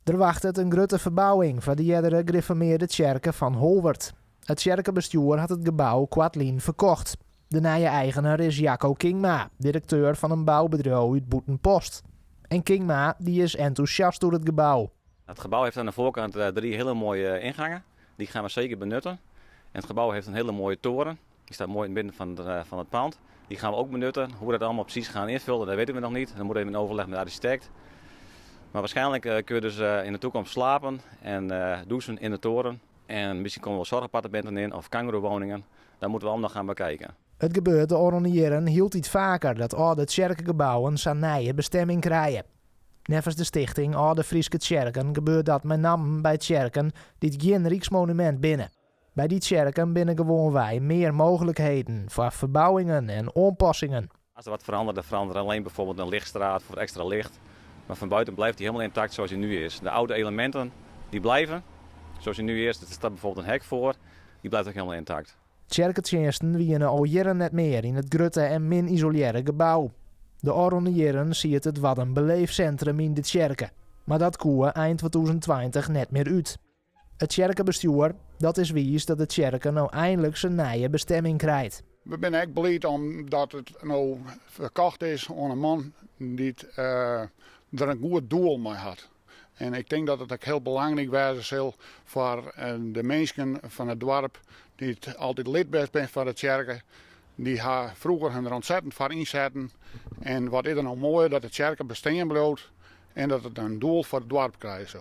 Er wacht het een grote verbouwing van de eerdere gereformeerde kerken van Holwert. Het kerkenbestuur had het gebouw kwartlien verkocht. De nieuwe eigenaar is Jacco Kingma, directeur van een bouwbedrijf uit Boetenpost. En Kingma die is enthousiast door het gebouw. Het gebouw heeft aan de voorkant 3 hele mooie ingangen. Die gaan we zeker benutten. En het gebouw heeft een hele mooie toren. Die staat mooi in het midden van het pand. Die gaan we ook benutten. Hoe we dat allemaal precies gaan invullen, dat weten we nog niet. Dan moeten we even in overleg met de architect. Maar waarschijnlijk kun je dus in de toekomst slapen en douchen in de toren. En misschien komen er wel zorgappartementen in of kangoeroewoningen. Daar moeten we allemaal gaan bekijken. Het gebeurt de oranje jaren hield iets vaker dat oude kerkengebouwen zijn nieuwe bestemming krijgen. Nevens de stichting Oude Frieske Kerken gebeurt dat met name bij kerken die geen Rijksmonument binnen. Bij die kerken binnen gewoon wij meer mogelijkheden voor verbouwingen en aanpassingen. Als er wat verandert, dan verandert alleen bijvoorbeeld een lichtstraat voor extra licht. Maar van buiten blijft hij helemaal intact zoals hij nu is. De oude elementen die blijven zoals hij nu is. Er staat bijvoorbeeld een hek voor, die blijft ook helemaal intact. Kerkentjenesten wienen al jaren net meer in het grutte en min isoleerde gebouw. De oranje jaren ziet het wat een beleefcentrum in de kerken. Maar dat koe eind 2020 net meer uit. Het kerkenbestuur dat is wies dat de kerken nou eindelijk zijn nieuwe bestemming krijgt. We zijn echt blij omdat het nou verkocht is aan een man die er een goed doel mee had. En ik denk dat het ook heel belangrijk was voor de mensen van het dorp die het altijd lid zijn van de kerken. Die haar vroeger hun er ontzettend voor inzetten. En wat is er nou mooi dat de kerken bestaan bloot en dat het een doel voor het dorp krijgt.